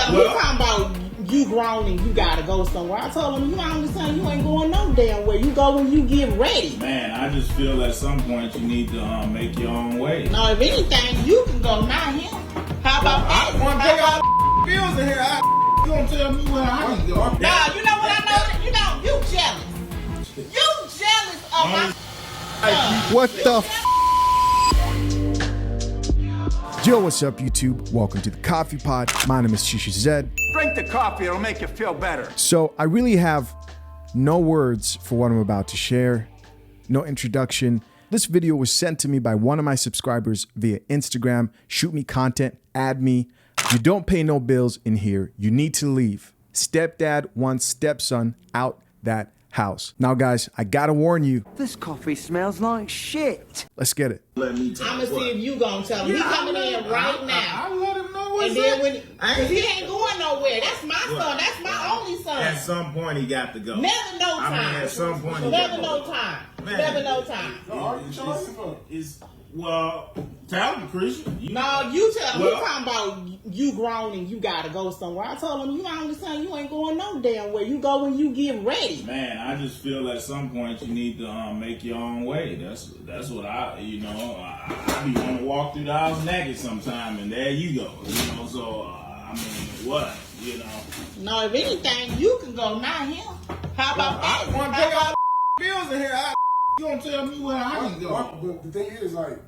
him, he talking about you grown and you gotta go somewhere. I told him, you my only son, you ain't going no damn where. You go when you get ready. Man, I just feel at some point you need to make your own way. No, if anything, you can go, not him. How about that? I want to pay all the bills in here. You gonna tell me where I can go? Nah, you know what I know? You know, you jealous. You jealous of my What the Yo, what's up, YouTube? Welcome to the Coffee Pod. My name is Shisha Zed. Drink the coffee, it'll make you feel better. So I really have no words for what I'm about to share. No introduction. This video was sent to me by one of my subscribers via Instagram. Shoot me content, add me. You don't pay no bills in here. You need to leave. Stepdad wants stepson out that house. Now, guys, I gotta warn you. This coffee smells like shit. Let's get it. Let me tell I'ma see if you gonna tell him. He coming in right now. I let him know what's And then up. when, cause he ain't going nowhere. That's my son. That's my only son. At some point, he got to go. Never no time. I mean, at some point, he Never got no to go. time. Man. Never no time. Well, tell him, Christian. No, you tell him. Well- He talking about you grown and you gotta go somewhere. I told him, you my only son, you ain't going no damn where. You go when you get ready. Man, I just feel at some point you need to make your own way. That's what I be want to walk through the house naked sometime, and there you go. So I mean, what, No, if anything, you can go, not him. How about that? I want to pay all the bills in here. You gonna tell me where I can go? But the thing is, like,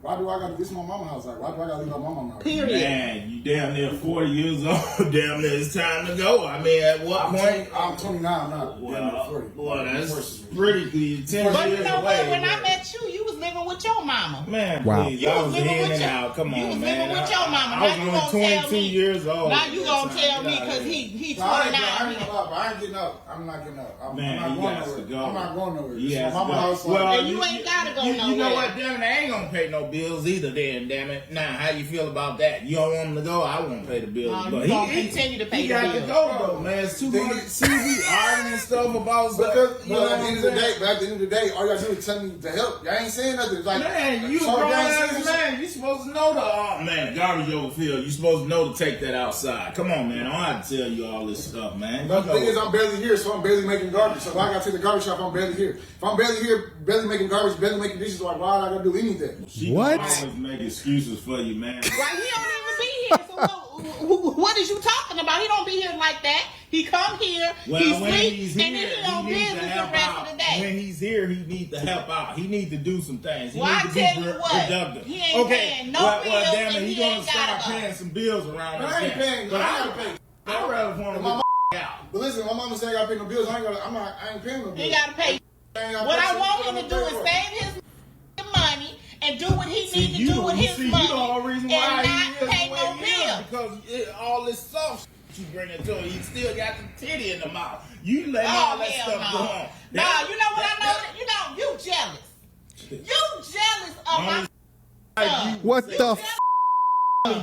why do I got to? This is my mama's house. Like, why do I got to leave my mama's house? Period. Man, you damn near 40 years old. Damn near it's time to go. I mean, at what point? I'm 29. I'm not. Well, that's pretty 10 But you years know what? away. When I met you, you was living with your mama. Man, Wow. please, You I was was living in with and your- out. Come you on, was man. living with your mama. I Now was you only gonna tell 22 me. years old. Now you gonna tell me Yeah, because yeah. he No, I ain't 29. getting up. I ain't getting up. I'm not getting up. I'm Man, not you going got to nowhere. go. I'm not going nowhere. He This has is to my go. mama's house. Well, And you ain't gotta go You know nowhere. what? Damn it, I ain't gonna pay no bills either. Then, damn it. Now, how you feel about that? You don't want him to go? I won't pay the bills. No, but you gonna continue to pay he the got bills. to go though, man. It's too much. See, we arguing and stuff about stuff. Because, You know but what at the I'm end of the saying? day, all y'all do is tell me to help. Y'all ain't saying nothing. It's like, Man, you a so grown y'all ain't ass saying man. You supposed to know man, garbage overfill. You supposed to know to take that outside. Come on, man. I don't have to tell you all this stuff, man. But the thing is, I'm barely here, so I'm barely making garbage. So why I got to take the garbage out if I'm barely here? If I'm barely here, barely making garbage, barely making dishes, like, why I gotta do anything? She What? always make excuses for you, man. Right, he don't even be here. So what is you talking about? He don't be here like that. He come here, Well, he when sleep, he's and here, then he on he needs to business the help rest out. of the day. When he's here, he needs to help out. He needs to do some things. He Well, needs I to be tell you what, productive. he ain't paying no bills damn it, and he he gonna ain't start gotta go. paying some bills around But us. I ain't paying. But I gotta pay. I'd rather want to My be out. But listen, my mama said I gotta pay no bills. I ain't paying no bills. He gotta pay. What I want him to do is save his money and do what he needs to do with his money You the whole reason why and he not is pay the way no he is, bills. because all this soft you bring it to him, he still got the titty in the mouth. You let Oh, all that hell stuff go no. on. Nah, you know what I know? You know, you jealous. You jealous of my son. What the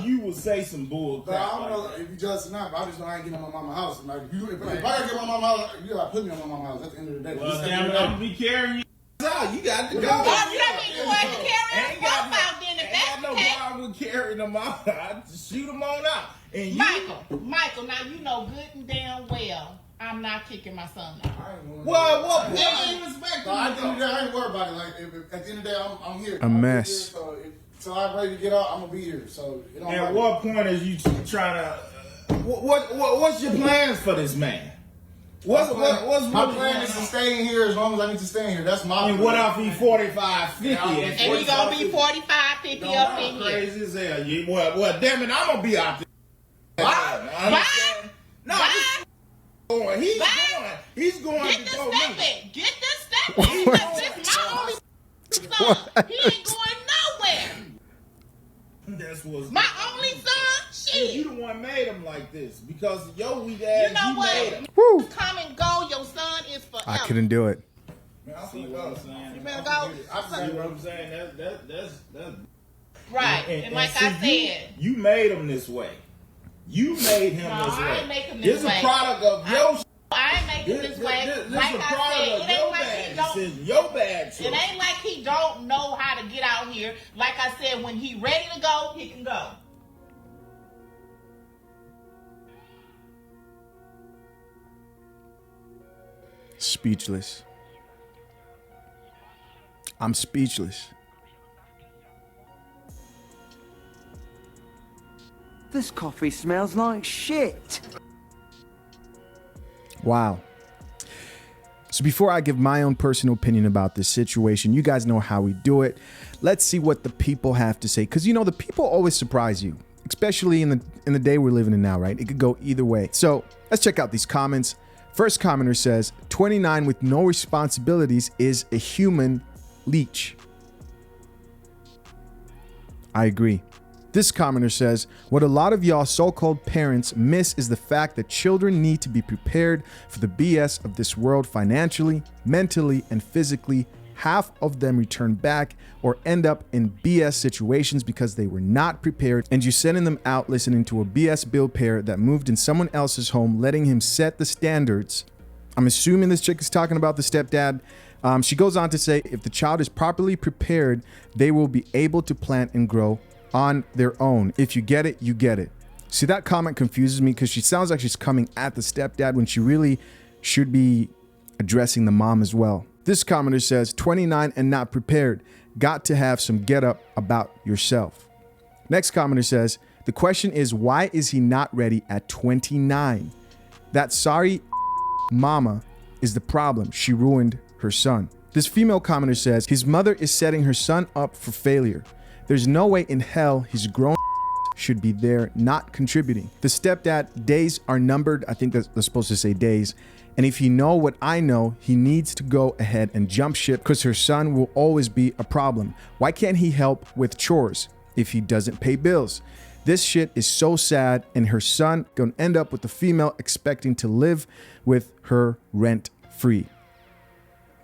You will say some bull But crap. I don't know if you jealous or not, but I just know I ain't getting on my mama's house. Like, if I gotta get my mama's house, you gotta put me on my mama's house at the end of the day. Well, Just at the damn end it, of the I'm day. be carrying you out. You got to go. Oh, you don't mean you want to carry Ain't him got out then if ain't that's got the no case. problem with carrying them out. I just shoot them on out. And you, Michael, now you know good and damn well I'm not kicking my son out. I ain't going what point Yeah. you respect So at the end of the them? day, I ain't worried about it. Like, at the end of the day, I'm here. A I'm mess. Here, so I'm ready to get out. I'm gonna be here. So it don't At matter. what point is you trying to? What's your plans for this man? What's my really plan going is to on? stay in here as long as I need to stay in here. That's my And plan. what if he 45, 50? Yeah, And he gonna be 45, 50 Don't up know, in here. crazy as hell. Well, damn it, I'm gonna be out there. Bye. No, Bye. going. He's Bye. going. He's going Get to the go step me. in. Get the step in. Because this my only son. He ain't going nowhere. That's what's. My only son, You shit. the one made him like this because yo weak ass. You know made him. what? Come and go. Your son is forever. I couldn't do it. Man, I'm See finna what go. I'm saying? You better go. See what I'm saying? That's Right. And like I see, said, you made him this way. You made him No, this I way. ain't make him this This way. is a product of your. I ain't making this way. This Like is a I product said, of it your ain't like bad he don't. decision, your bad choice. It ain't like he don't know how to get out here. Like I said, when he ready to go, he can go. Speechless. I'm speechless. This coffee smells like shit. Wow. So before I give my own personal opinion about this situation, you guys know how we do it. Let's see what the people have to say. Because, you know, the people always surprise you, especially in the day we're living in now, right? It could go either way. So let's check out these comments. First commenter says, 29 with no responsibilities is a human leech. I agree. This commenter says, what a lot of y'all so-called parents miss is the fact that children need to be prepared for the BS of this world financially, mentally, and physically. Half of them return back or end up in BS situations because they were not prepared, and you sending them out listening to a BS Bill pair that moved in someone else's home, letting him set the standards. I'm assuming this chick is talking about the stepdad. She goes on to say, if the child is properly prepared, they will be able to plant and grow on their own. If you get it, you get it. See, that comment confuses me because she sounds like she's coming at the stepdad when she really should be addressing the mom as well. This commenter says, 29 and not prepared. Got to have some get up about yourself. Next commenter says, the question is, why is he not ready at 29? That sorry mama is the problem. She ruined her son. This female commenter says, his mother is setting her son up for failure. There's no way in hell his grown should be there not contributing. The stepdad, days are numbered. I think they're supposed to say days. And if you know what I know, he needs to go ahead and jump ship because her son will always be a problem. Why can't he help with chores if he doesn't pay bills? This shit is so sad, and her son gonna end up with the female expecting to live with her rent free.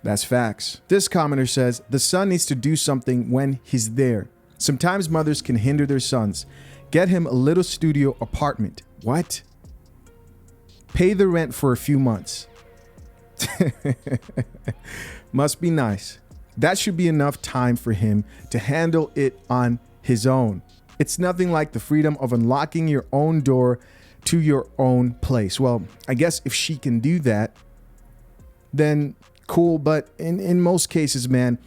That's facts. This commenter says, the son needs to do something when he's there. Sometimes mothers can hinder their sons. Get him a little studio apartment. What? Pay the rent for a few months. Must be nice. That should be enough time for him to handle it on his own. It's nothing like the freedom of unlocking your own door to your own place. Well, I guess if she can do that, then cool. But in most cases, man,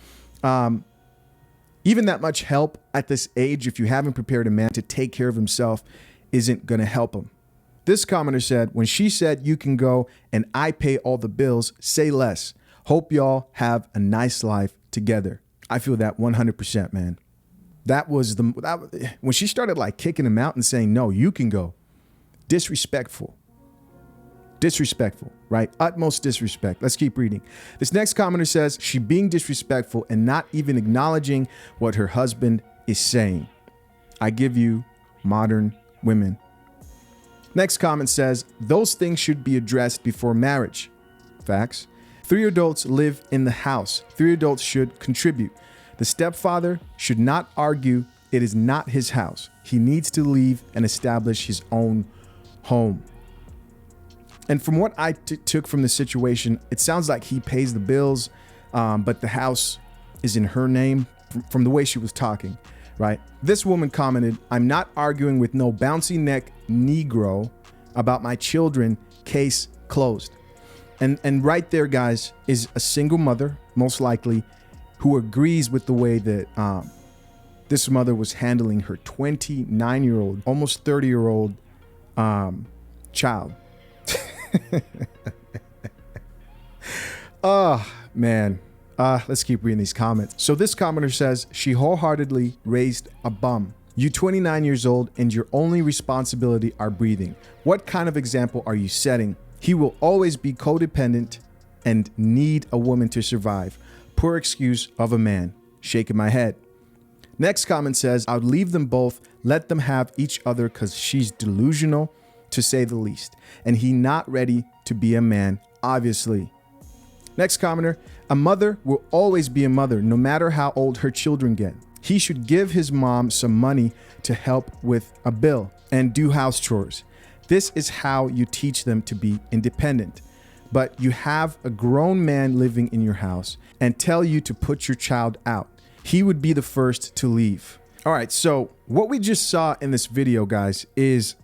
even that much help at this age, if you haven't prepared a man to take care of himself, isn't going to help him. This commenter said, when she said you can go and I pay all the bills, say less. Hope y'all have a nice life together. I feel that 100%, man. That was when she started like kicking him out and saying, no, you can go. Disrespectful. Disrespectful, right? Utmost disrespect. Let's keep reading. This next commenter says, she being disrespectful and not even acknowledging what her husband is saying. I give you modern women. Next comment says, those things should be addressed before marriage. Facts. 3 adults live in the house. 3 adults should contribute. The stepfather should not argue it is not his house. He needs to leave and establish his own home. And from what I took from the situation, it sounds like he pays the bills, but the house is in her name from the way she was talking, right? This woman commented, I'm not arguing with no bouncy neck Negro about my children, case closed. And right there, guys, is a single mother, most likely, who agrees with the way that this mother was handling her 29-year-old, almost 30-year-old child. Oh, man. Let's keep reading these comments. So this commenter says, she wholeheartedly raised a bum. You 29 years old and your only responsibility are breathing. What kind of example are you setting? He will always be codependent and need a woman to survive. Poor excuse of a man. Shaking my head. Next comment says, I would leave them both, let them have each other because she's delusional, to say the least. And he not ready to be a man, obviously. Next commenter, a mother will always be a mother, no matter how old her children get. He should give his mom some money to help with a bill and do house chores. This is how you teach them to be independent. But you have a grown man living in your house and tell you to put your child out. He would be the first to leave. All right, so what we just saw in this video, guys, is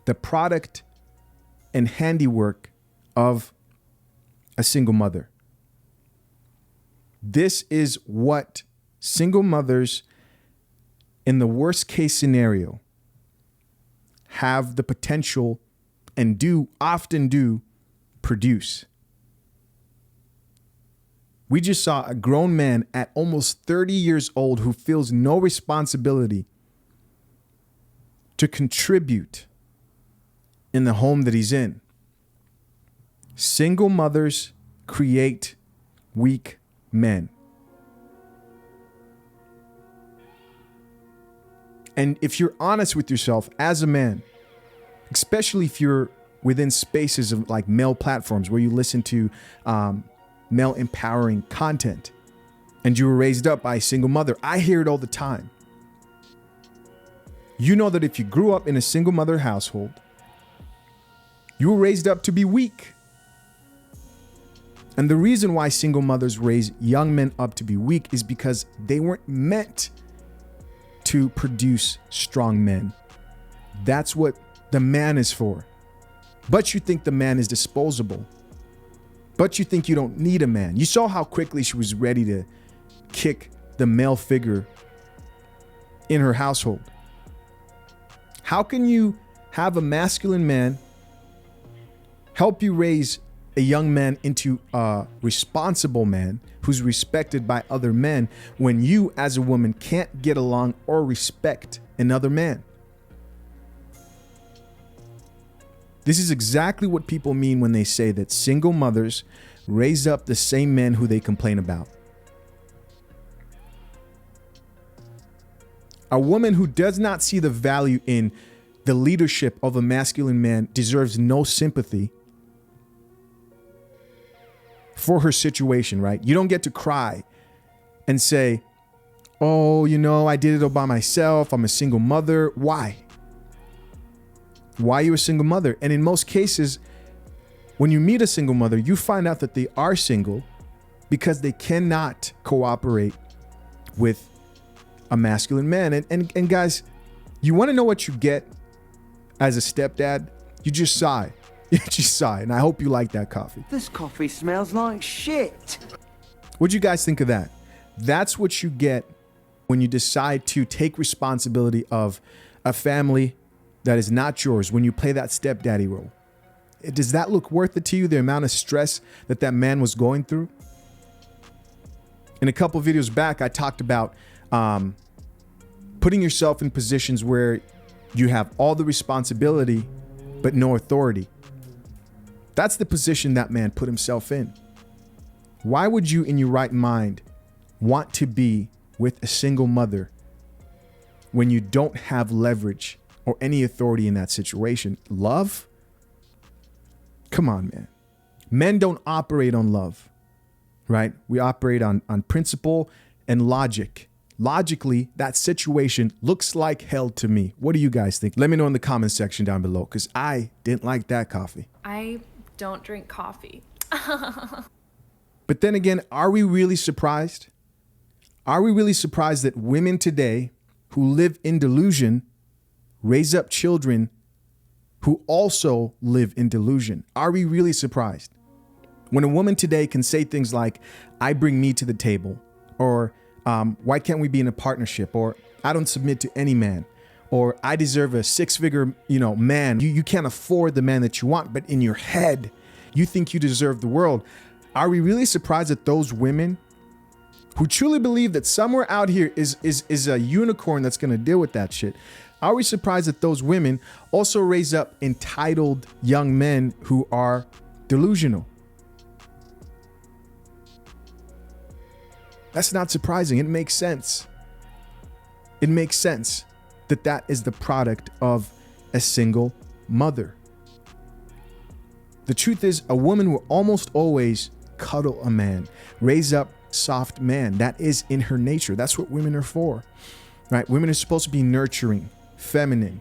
the product and handiwork of a single mother. This is what single mothers, in the worst case scenario, have the potential and often do produce. We just saw a grown man at almost 30 years old who feels no responsibility to contribute in the home that he's in. Single mothers create weak men. And if you're honest with yourself as a man, especially if you're within spaces of like male platforms where you listen to male empowering content and you were raised up by a single mother, I hear it all the time. You know that if you grew up in a single mother household, you were raised up to be weak. And the reason why single mothers raise young men up to be weak is because they weren't meant to produce strong men. That's what the man is for. But you think the man is disposable. But you think you don't need a man. You saw how quickly she was ready to kick the male figure in her household. How can you have a masculine man help you raise a young man into a responsible man who's respected by other men when you as a woman can't get along or respect another man? This is exactly what people mean when they say that single mothers raise up the same men who they complain about. A woman who does not see the value in the leadership of a masculine man deserves no sympathy for her situation, right? You don't get to cry and say, oh, you know, I did it all by myself. I'm a single mother. Why? Why are you a single mother? And in most cases, when you meet a single mother, you find out that they are single because they cannot cooperate with a masculine man. And guys, you want to know what you get as a stepdad? You just sigh. You just sigh. And I hope you like that coffee. This coffee smells like shit. What'd you guys think of that? That's what you get when you decide to take responsibility of a family that is not yours, when you play that stepdaddy role. Does that look worth it to you, the amount of stress that that man was going through? In a couple of videos back, I talked about putting yourself in positions where you have all the responsibility, but no authority. That's the position that man put himself in. Why would you, in your right mind, want to be with a single mother when you don't have leverage or any authority in that situation? Love? Come on, man. Men don't operate on love, right? We operate on principle and logic. Logically, that situation looks like hell to me. What do you guys think? Let me know in the comment section down below, because I didn't like that coffee. I don't drink coffee. But then again, are we really surprised? Are we really surprised that women today who live in delusion raise up children who also live in delusion? Are we really surprised? When a woman today can say things like, I bring me to the table, or why can't we be in a partnership, or I don't submit to any man, or I deserve a six-figure, man. You can't afford the man that you want, but in your head, you think you deserve the world. Are we really surprised that those women who truly believe that somewhere out here is a unicorn that's going to deal with that shit? Are we surprised that those women also raise up entitled young men who are delusional? That's not surprising. It makes sense. It makes sense that that is the product of a single mother. The truth is, a woman will almost always cuddle a man, raise up soft man. That is in her nature. That's what women are for, right? Women are supposed to be nurturing, feminine.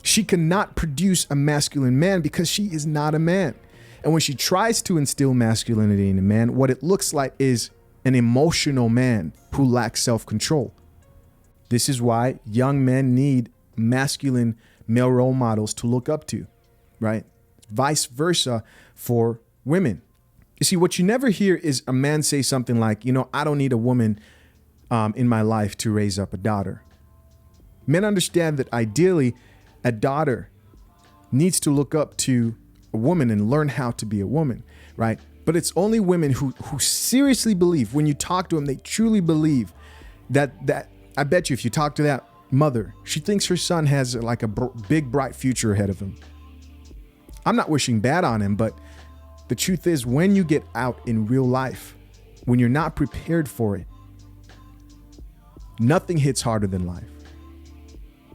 She cannot produce a masculine man because she is not a man. And when she tries to instill masculinity in a man, what it looks like is an emotional man who lacks self-control. This is why young men need masculine male role models to look up to, right? Vice versa for women. You see, what you never hear is a man say something like, I don't need a woman in my life to raise up a daughter. Men understand that ideally a daughter needs to look up to a woman and learn how to be a woman, right? But it's only women who seriously believe, when you talk to them, they truly believe that I bet you if you talk to that mother, she thinks her son has like a big, bright future ahead of him. I'm not wishing bad on him, but the truth is, when you get out in real life, when you're not prepared for it, nothing hits harder than life.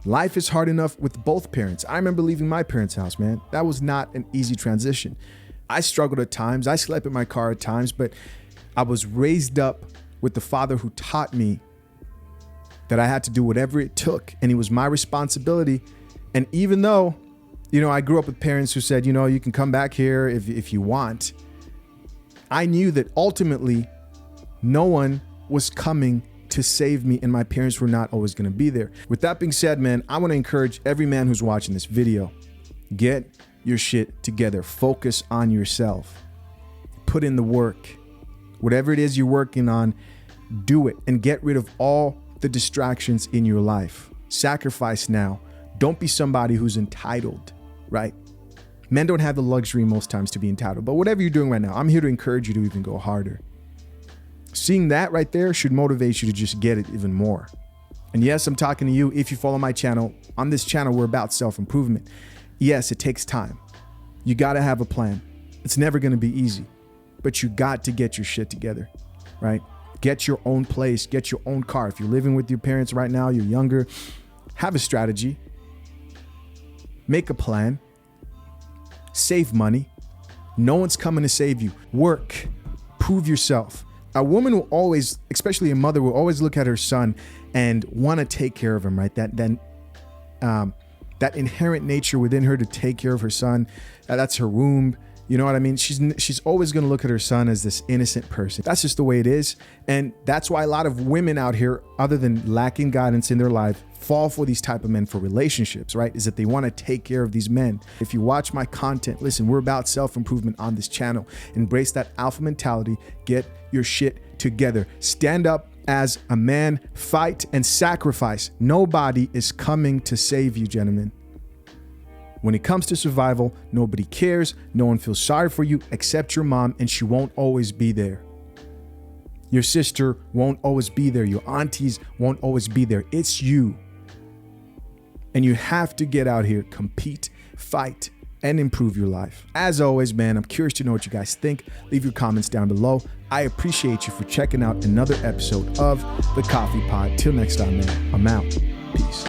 Life is hard enough with both parents. I remember leaving my parents' house, man. That was not an easy transition. I struggled at times. I slept in my car at times, but I was raised up with the father who taught me that I had to do whatever it took, and it was my responsibility. And even though, I grew up with parents who said, you can come back here if you want, I knew that ultimately no one was coming to save me, and my parents were not always going to be there. With that being said, man, I want to encourage every man who's watching this video, get your shit together. Focus on yourself. Put in the work. Whatever it is you're working on, do it, and get rid of all the distractions in your life. Sacrifice now. Don't be somebody who's entitled, right? Men don't have the luxury most times to be entitled, but whatever you're doing right now, I'm here to encourage you to even go harder. Seeing that right there should motivate you to just get it even more. And yes, I'm talking to you if you follow my channel. On this channel, we're about self-improvement. Yes, it takes time. You got to have a plan. It's never going to be easy, but you got to get your shit together, right? Get your own place, get your own car. If you're living with your parents right now, you're younger, have a strategy, make a plan, save money. No one's coming to save you. Work, prove yourself. A woman will always, especially a mother, will always look at her son and want to take care of him, right? That inherent nature within her to take care of her son, that's her womb. You know what I mean? She's always going to look at her son as this innocent person. That's just the way it is. And that's why a lot of women out here, other than lacking guidance in their life, fall for these type of men for relationships, right? Is that they want to take care of these men. If you watch my content, listen, we're about self-improvement on this channel. Embrace that alpha mentality. Get your shit together. Stand up as a man, fight and sacrifice. Nobody is coming to save you, gentlemen. When it comes to survival, nobody cares. No one feels sorry for you except your mom, and she won't always be there. Your sister won't always be there. Your aunties won't always be there. It's you. And you have to get out here, compete, fight, and improve your life. As always, man, I'm curious to know what you guys think. Leave your comments down below. I appreciate you for checking out another episode of The Coffee Pod. Till next time, man, I'm out. Peace.